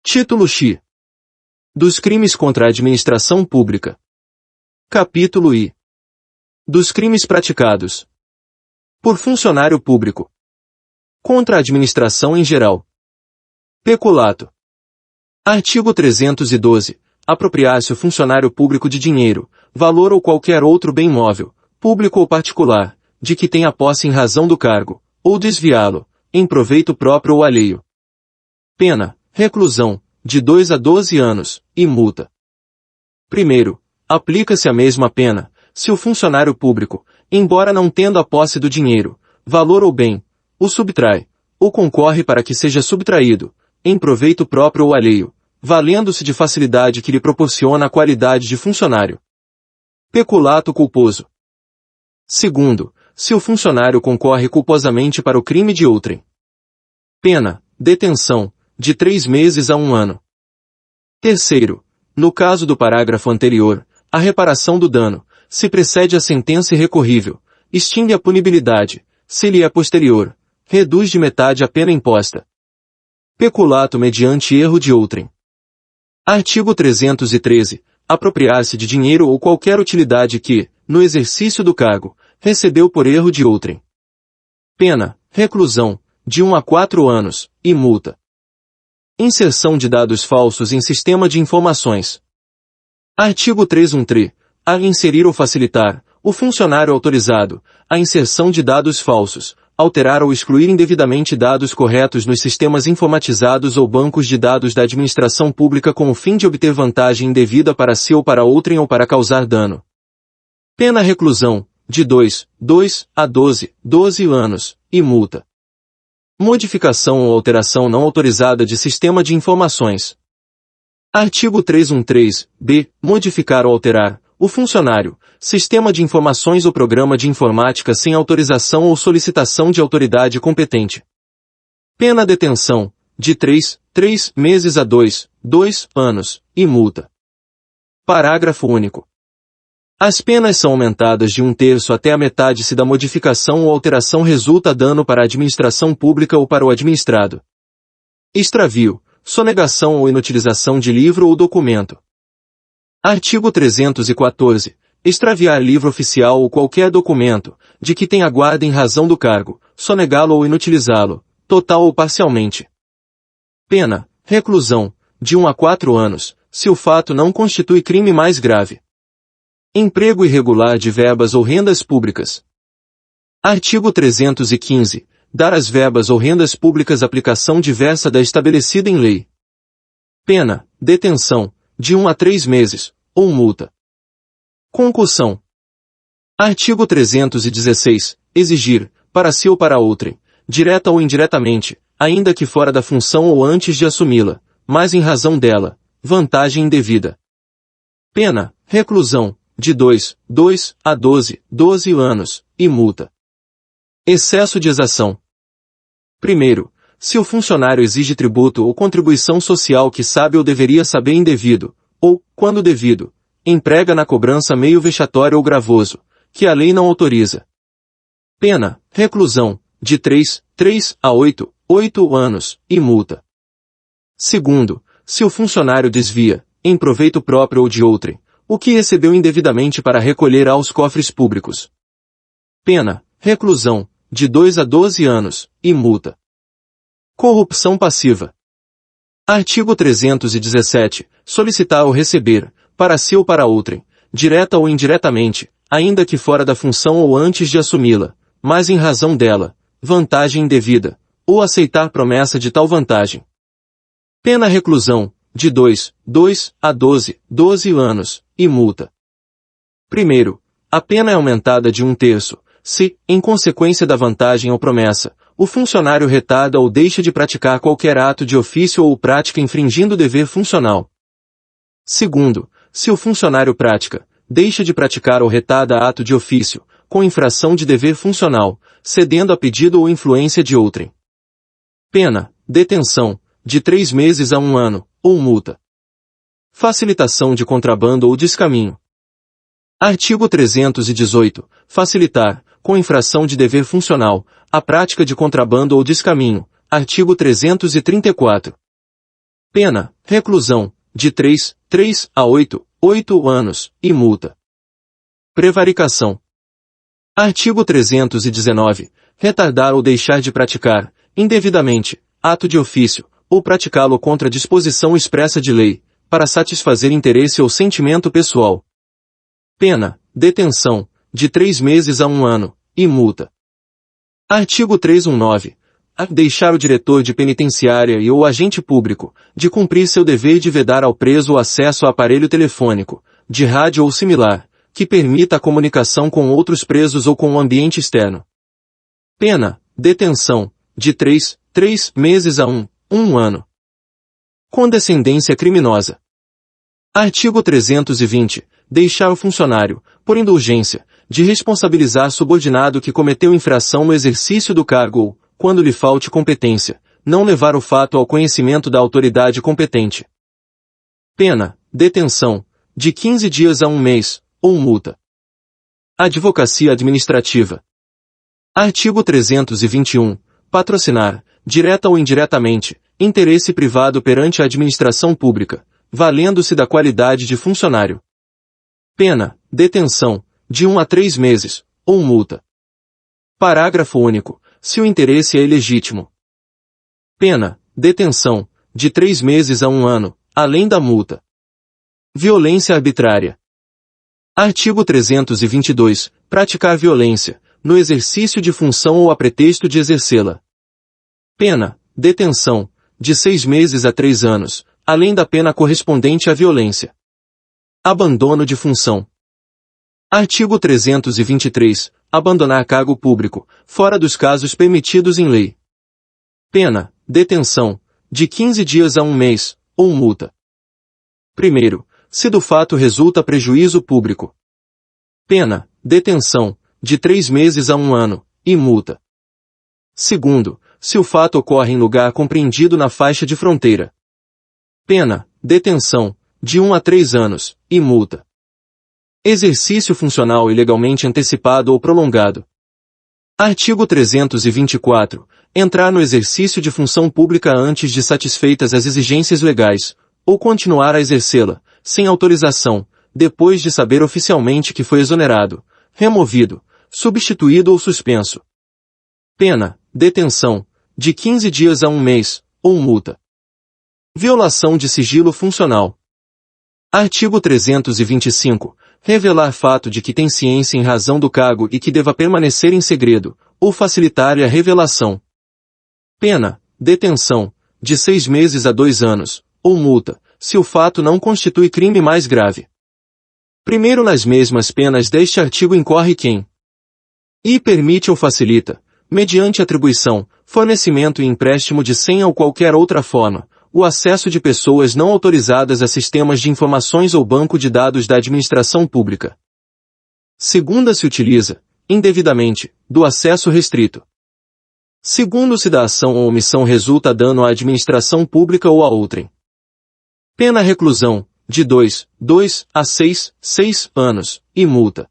Título X. Dos crimes contra a administração pública. Capítulo I. Dos crimes praticados por funcionário público contra a administração em geral. Peculato. Artigo 312. Apropriar-se o funcionário público de dinheiro, valor ou qualquer outro bem móvel, público ou particular, de que tenha posse em razão do cargo, ou desviá-lo, em proveito próprio ou alheio. Pena, reclusão, de 2 a 12 anos, e multa. Primeiro, aplica-se a mesma pena, se o funcionário público, embora não tendo a posse do dinheiro, valor ou bem, o subtrai, ou concorre para que seja subtraído, em proveito próprio ou alheio, valendo-se de facilidade que lhe proporciona a qualidade de funcionário. Peculato culposo. Segundo, se o funcionário concorre culposamente para o crime de outrem. Pena, detenção, de 3 meses a 1 ano. Terceiro, no caso do parágrafo anterior, a reparação do dano, se precede a sentença irrecorrível, extingue a punibilidade, se lhe é posterior, reduz de metade a pena imposta. Peculato mediante erro de outrem. Artigo 313. Apropriar-se de dinheiro ou qualquer utilidade que, no exercício do cargo, recebeu por erro de outrem. Pena, reclusão, de 1 a 4 anos, e multa. Inserção de dados falsos em sistema de informações. Artigo 313. A inserir ou facilitar, o funcionário autorizado, a inserção de dados falsos, alterar ou excluir indevidamente dados corretos nos sistemas informatizados ou bancos de dados da administração pública com o fim de obter vantagem indevida para si ou para outrem ou para causar dano. Pena reclusão, de 2 a 12 anos, e multa. Modificação ou alteração não autorizada de sistema de informações. Artigo 313-B. Modificar ou alterar, o funcionário, sistema de informações ou programa de informática sem autorização ou solicitação de autoridade competente. Pena detenção, de 3 meses a 2 anos, e multa. Parágrafo único. As penas são aumentadas de 1/3 até a metade se da modificação ou alteração resulta dano para a administração pública ou para o administrado. Extravio, sonegação ou inutilização de livro ou documento. Artigo 314. Extraviar livro oficial ou qualquer documento, de que tenha guarda em razão do cargo, sonegá-lo ou inutilizá-lo, total ou parcialmente. Pena, reclusão, de 1 a 4 anos, se o fato não constitui crime mais grave. Emprego irregular de verbas ou rendas públicas. Artigo 315. Dar às verbas ou rendas públicas aplicação diversa da estabelecida em lei. Pena, detenção, de 1 a 3 meses, ou multa. Concussão. Artigo 316. Exigir, para si ou para outrem, direta ou indiretamente, ainda que fora da função ou antes de assumi-la, mas em razão dela, vantagem indevida. Pena, reclusão, de 2 a 12 anos, e multa. Excesso de exação. Primeiro, se o funcionário exige tributo ou contribuição social que sabe ou deveria saber indevido, ou, quando devido, emprega na cobrança meio vexatório ou gravoso, que a lei não autoriza. Pena, reclusão, de 3 a 8 anos, e multa. Segundo, se o funcionário desvia, em proveito próprio ou de outrem, o que recebeu indevidamente para recolher aos cofres públicos. Pena, reclusão, de 2 a 12 anos, e multa. Corrupção passiva. Artigo 317. Solicitar ou receber, para si ou para outrem, direta ou indiretamente, ainda que fora da função ou antes de assumi-la, mas em razão dela, vantagem indevida, ou aceitar promessa de tal vantagem. Pena reclusão, de 2 a 12 anos, e multa. Primeiro, a pena é aumentada de 1/3, se, em consequência da vantagem ou promessa, o funcionário retarda ou deixa de praticar qualquer ato de ofício ou prática infringindo o dever funcional. Segundo, se o funcionário pratica, deixa de praticar ou retarda ato de ofício, com infração de dever funcional, cedendo a pedido ou influência de outrem. Pena, detenção, de 3 meses a 1 ano, ou multa. Facilitação de contrabando ou descaminho. Artigo 318. Facilitar, com infração de dever funcional, a prática de contrabando ou descaminho. Artigo 334. Pena, reclusão, de 3 a 8 anos, e multa. Prevaricação. Artigo 319. Retardar ou deixar de praticar, indevidamente, ato de ofício, ou praticá-lo contra disposição expressa de lei, para satisfazer interesse ou sentimento pessoal. Pena, detenção, de 3 meses a 1 ano, e multa. Artigo 319. A deixar o diretor de penitenciária e ou agente público, de cumprir seu dever de vedar ao preso o acesso a aparelho telefônico, de rádio ou similar, que permita a comunicação com outros presos ou com o ambiente externo. Pena, detenção, de 3 meses a 1 ano. Condescendência criminosa. Artigo 320. Deixar o funcionário, por indulgência, de responsabilizar subordinado que cometeu infração no exercício do cargo ou, quando lhe falte competência, não levar o fato ao conhecimento da autoridade competente. Pena, detenção, de 15 dias a 1 mês, ou multa. Advocacia administrativa. Artigo 321. Patrocinar, direta ou indiretamente, interesse privado perante a administração pública, valendo-se da qualidade de funcionário. Pena, detenção, de 1 a 3 meses, ou multa. Parágrafo único. Se o interesse é ilegítimo. Pena, detenção, de 3 meses a 1 ano, além da multa. Violência arbitrária. Artigo 322. Praticar violência, no exercício de função ou a pretexto de exercê-la. Pena, detenção, de 6 meses a 3 anos, além da pena correspondente à violência. Abandono de função. Artigo 323. Abandonar cargo público, fora dos casos permitidos em lei. Pena, detenção, de 15 dias a 1 mês, ou multa. Primeiro, se do fato resulta prejuízo público. Pena, detenção, de 3 meses a 1 ano, e multa. Segundo, se o fato ocorre em lugar compreendido na faixa de fronteira. Pena, detenção, de 1 a 3 anos, e multa. Exercício funcional ilegalmente antecipado ou prolongado. Artigo 324. Entrar no exercício de função pública antes de satisfeitas as exigências legais, ou continuar a exercê-la, sem autorização, depois de saber oficialmente que foi exonerado, removido, substituído ou suspenso. Pena, detenção, de 15 dias a 1 mês, ou multa. Violação de sigilo funcional. Artigo 325. Revelar fato de que tem ciência em razão do cargo e que deva permanecer em segredo, ou facilitar a revelação. Pena, detenção, de 6 meses a 2 anos, ou multa, se o fato não constitui crime mais grave. Primeiro nas mesmas penas deste artigo incorre quem I permite ou facilita, mediante atribuição, fornecimento e empréstimo de senha ou qualquer outra forma, o acesso de pessoas não autorizadas a sistemas de informações ou banco de dados da administração pública. Segunda se utiliza, indevidamente, do acesso restrito. Segundo se da ação ou omissão resulta dano à administração pública ou a outrem. Pena reclusão, de 2 a 6 anos, e multa.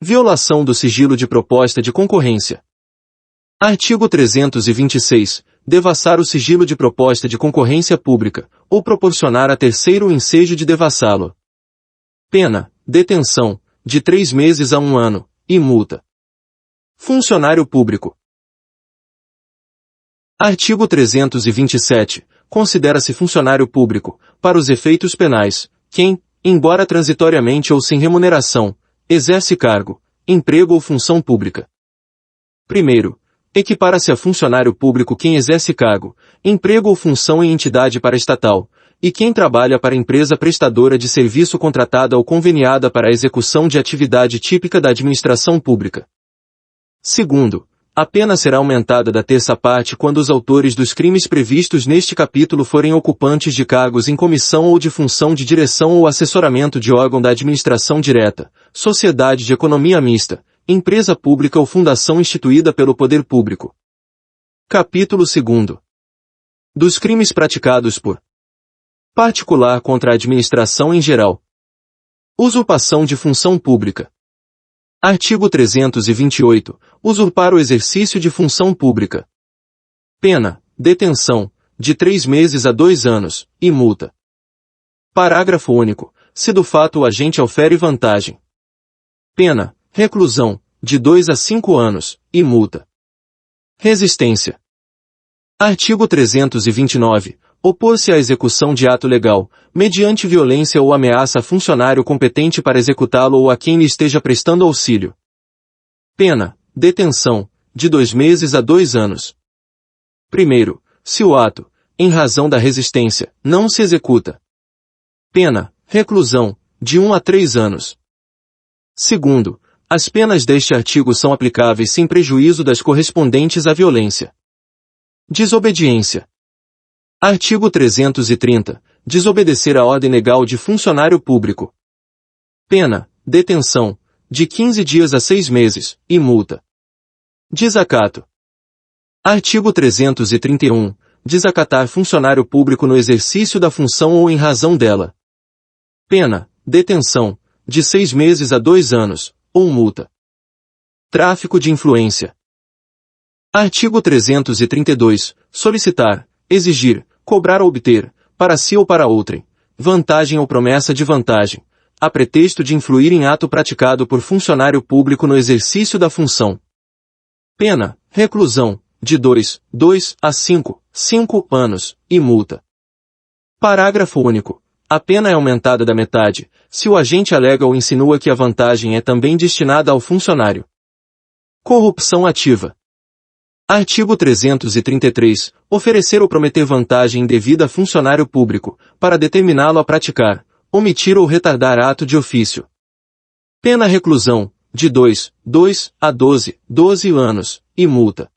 Violação do sigilo de proposta de concorrência. Artigo 326. Devassar o sigilo de proposta de concorrência pública, ou proporcionar a terceiro o ensejo de devassá-lo. Pena, detenção, de 3 meses a 1 ano, e multa. Funcionário público. Artigo 327. Considera-se funcionário público, para os efeitos penais, quem, embora transitoriamente ou sem remuneração, exerce cargo, emprego ou função pública. Primeiro, equipara-se a funcionário público quem exerce cargo, emprego ou função em entidade paraestatal, e quem trabalha para empresa prestadora de serviço contratada ou conveniada para a execução de atividade típica da administração pública. Segundo, a pena será aumentada da terça parte quando os autores dos crimes previstos neste capítulo forem ocupantes de cargos em comissão ou de função de direção ou assessoramento de órgão da administração direta, sociedade de economia mista, empresa pública ou fundação instituída pelo poder público. Capítulo 2. Dos crimes praticados por particular contra a administração em geral. Usurpação de função pública. Artigo 328. Usurpar o exercício de função pública. Pena, detenção, de 3 meses a 2 anos, e multa. Parágrafo único. Se do fato o agente aufere vantagem. Pena, reclusão, de 2 a 5 anos, e multa. Resistência. Artigo 329. Opor-se à execução de ato legal, mediante violência ou ameaça a funcionário competente para executá-lo ou a quem lhe esteja prestando auxílio. Pena, detenção, de 2 meses a 2 anos. Primeiro, se o ato, em razão da resistência, não se executa. Pena, reclusão, de 1 a 3 anos. Segundo, as penas deste artigo são aplicáveis sem prejuízo das correspondentes à violência. Desobediência. Artigo 330. Desobedecer a ordem legal de funcionário público. Pena, detenção, de 15 dias a 6 meses, e multa. Desacato. Artigo 331. Desacatar funcionário público no exercício da função ou em razão dela. Pena, detenção, de 6 meses a 2 anos, ou multa. Tráfico de influência. Artigo 332. Solicitar, exigir, cobrar ou obter, para si ou para outrem, vantagem ou promessa de vantagem, a pretexto de influir em ato praticado por funcionário público no exercício da função. Pena, reclusão, de 2 a 5 anos, e multa. Parágrafo único. A pena é aumentada da metade, se o agente alega ou insinua que a vantagem é também destinada ao funcionário. Corrupção ativa. Artigo 333. Oferecer ou prometer vantagem indevida a funcionário público, para determiná-lo a praticar, omitir ou retardar ato de ofício. Pena reclusão, de 2 a 12 anos, e multa.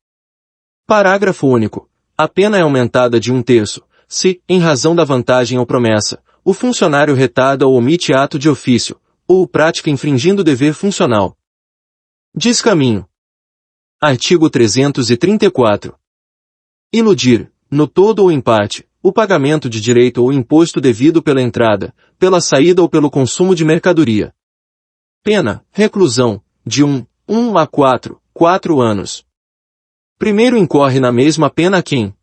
Parágrafo único. A pena é aumentada de 1/3, se, em razão da vantagem ou promessa, o funcionário retarda ou omite ato de ofício, ou o pratica infringindo o dever funcional. Descaminho. Artigo 334. Iludir, no todo ou em parte, o pagamento de direito ou imposto devido pela entrada, pela saída ou pelo consumo de mercadoria. Pena, reclusão, de 1 a 4 anos. Primeiro incorre na mesma pena quem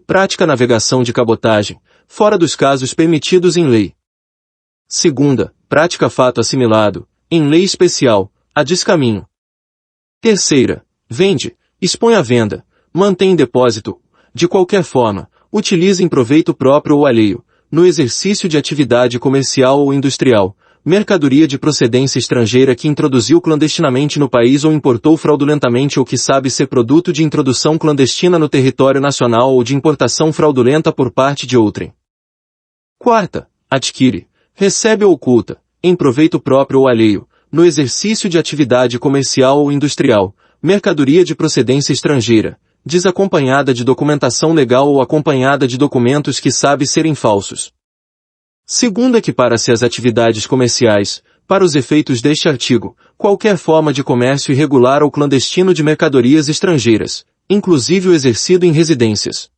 pratica navegação de cabotagem, fora dos casos permitidos em lei. Segunda, pratica fato assimilado, em lei especial, a descaminho. Terceira, vende, expõe à venda, mantém em depósito, de qualquer forma, utiliza em proveito próprio ou alheio, no exercício de atividade comercial ou industrial, mercadoria de procedência estrangeira que introduziu clandestinamente no país ou importou fraudulentamente ou que sabe ser produto de introdução clandestina no território nacional ou de importação fraudulenta por parte de outrem. Quarta, adquire, recebe ou oculta, em proveito próprio ou alheio, no exercício de atividade comercial ou industrial, mercadoria de procedência estrangeira, desacompanhada de documentação legal ou acompanhada de documentos que sabe serem falsos. Segunda, equipara-se às atividades comerciais, para os efeitos deste artigo, qualquer forma de comércio irregular ou clandestino de mercadorias estrangeiras, inclusive o exercido em residências.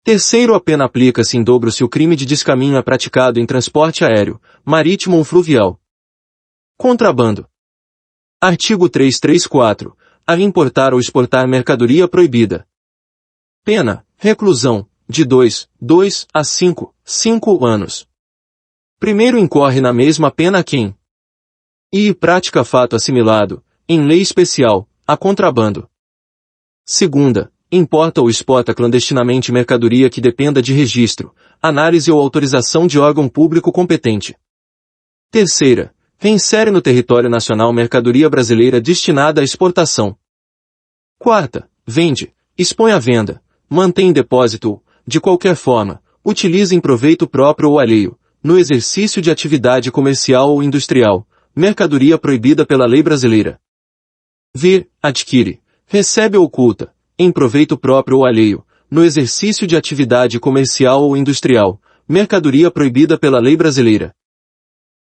Terceiro, a pena aplica-se em dobro se o crime de descaminho é praticado em transporte aéreo, marítimo ou fluvial. Contrabando. Artigo 334. A importar ou exportar mercadoria proibida. Pena, reclusão, de 2 a 5 anos. Primeiro incorre na mesma pena quem pratica fato assimilado, em lei especial, a contrabando. Segunda, importa ou exporta clandestinamente mercadoria que dependa de registro, análise ou autorização de órgão público competente. Terceira, reinsere no território nacional mercadoria brasileira destinada à exportação. Quarta, vende, expõe à venda, mantém em depósito ou, de qualquer forma, utiliza em proveito próprio ou alheio, no exercício de atividade comercial ou industrial, mercadoria proibida pela lei brasileira. V. Adquire, recebe ou oculta, em proveito próprio ou alheio, no exercício de atividade comercial ou industrial, mercadoria proibida pela lei brasileira.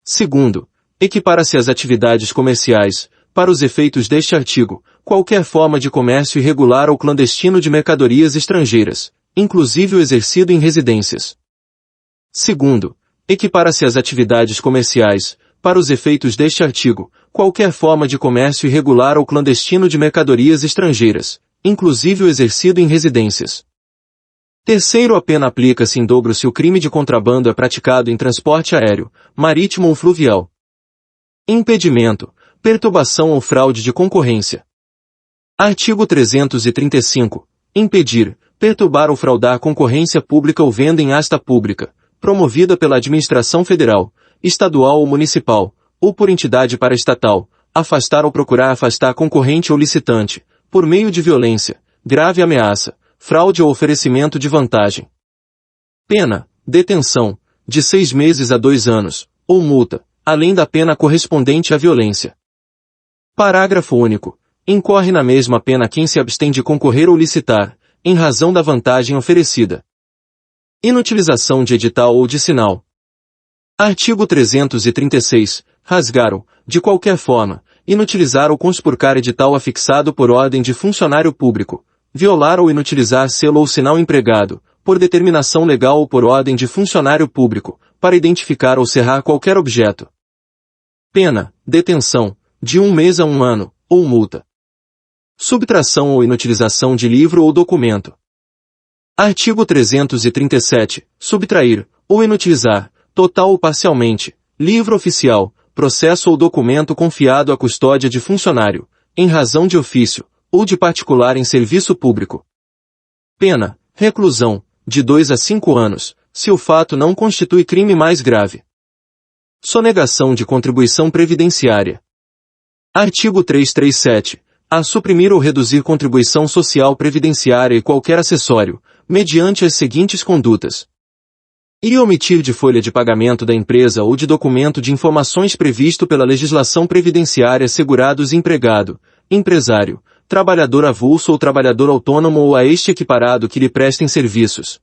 Segundo, equipara-se às atividades comerciais, para os efeitos deste artigo, qualquer forma de comércio irregular ou clandestino de mercadorias estrangeiras, inclusive o exercido em residências. Segundo, equipara-se às atividades comerciais, para os efeitos deste artigo, qualquer forma de comércio irregular ou clandestino de mercadorias estrangeiras, inclusive o exercido em residências. Terceiro, a pena aplica-se em dobro se o crime de contrabando é praticado em transporte aéreo, marítimo ou fluvial. Impedimento, perturbação ou fraude de concorrência. Artigo 335. Impedir, perturbar ou fraudar concorrência pública ou venda em asta pública, promovida pela administração federal, estadual ou municipal, ou por entidade paraestatal, afastar ou procurar afastar concorrente ou licitante, por meio de violência, grave ameaça, fraude ou oferecimento de vantagem. Pena, detenção, de 6 meses a 2 anos, ou multa, além da pena correspondente à violência. Parágrafo único. Incorre na mesma pena quem se abstém de concorrer ou licitar, em razão da vantagem oferecida. Inutilização de edital ou de sinal. Artigo 336. Rasgar ou, de qualquer forma, inutilizar ou conspurcar edital afixado por ordem de funcionário público, violar ou inutilizar selo ou sinal empregado, por determinação legal ou por ordem de funcionário público, para identificar ou cerrar qualquer objeto. Pena, detenção, de 1 mês a 1 ano, ou multa. Subtração ou inutilização de livro ou documento. Artigo 337. Subtrair, ou inutilizar, total ou parcialmente, livro oficial, processo ou documento confiado à custódia de funcionário, em razão de ofício, ou de particular em serviço público. Pena, reclusão, de 2 a 5 anos, se o fato não constitui crime mais grave. Sonegação de contribuição previdenciária. Artigo 337. A suprimir ou reduzir contribuição social previdenciária e qualquer acessório, mediante as seguintes condutas. E omitir de folha de pagamento da empresa ou de documento de informações previsto pela legislação previdenciária segurados empregado, empresário, trabalhador avulso ou trabalhador autônomo ou a este equiparado que lhe prestem serviços.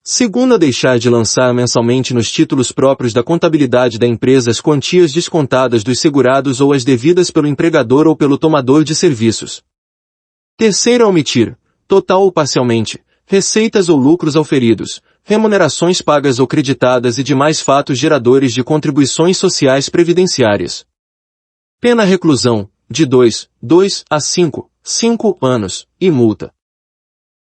Segundo, a deixar de lançar mensalmente nos títulos próprios da contabilidade da empresa as quantias descontadas dos segurados ou as devidas pelo empregador ou pelo tomador de serviços. Terceiro, a omitir, total ou parcialmente, receitas ou lucros auferidos, remunerações pagas ou creditadas e demais fatos geradores de contribuições sociais previdenciárias. Pena reclusão, de 2 a 5 anos, e multa.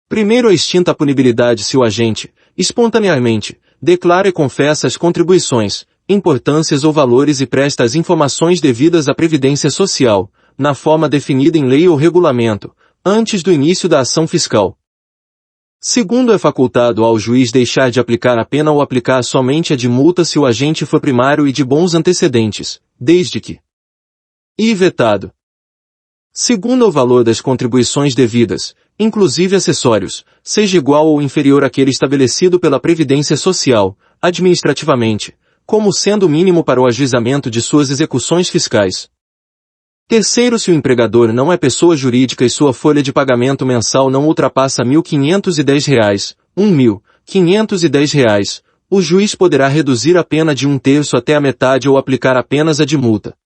Primeiro, a extinta a punibilidade se o agente, espontaneamente, declara e confessa as contribuições, importâncias ou valores e presta as informações devidas à Previdência Social, na forma definida em lei ou regulamento, antes do início da ação fiscal. Segundo, é facultado ao juiz deixar de aplicar a pena ou aplicar somente a de multa se o agente for primário e de bons antecedentes, desde que e vetado. Segundo, o valor das contribuições devidas, inclusive acessórios, seja igual ou inferior àquele estabelecido pela Previdência Social, administrativamente, como sendo o mínimo para o ajuizamento de suas execuções fiscais. Terceiro, se o empregador não é pessoa jurídica e sua folha de pagamento mensal não ultrapassa R$ 1.510, R$ 1.510, o juiz poderá reduzir a pena de 1/3 até a metade ou aplicar apenas a de multa.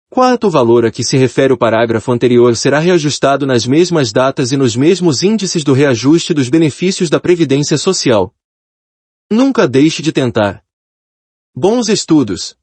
Quarto, o valor a que se refere o parágrafo anterior será reajustado nas mesmas datas e nos mesmos índices do reajuste dos benefícios da Previdência Social. Nunca deixe de tentar. Bons estudos!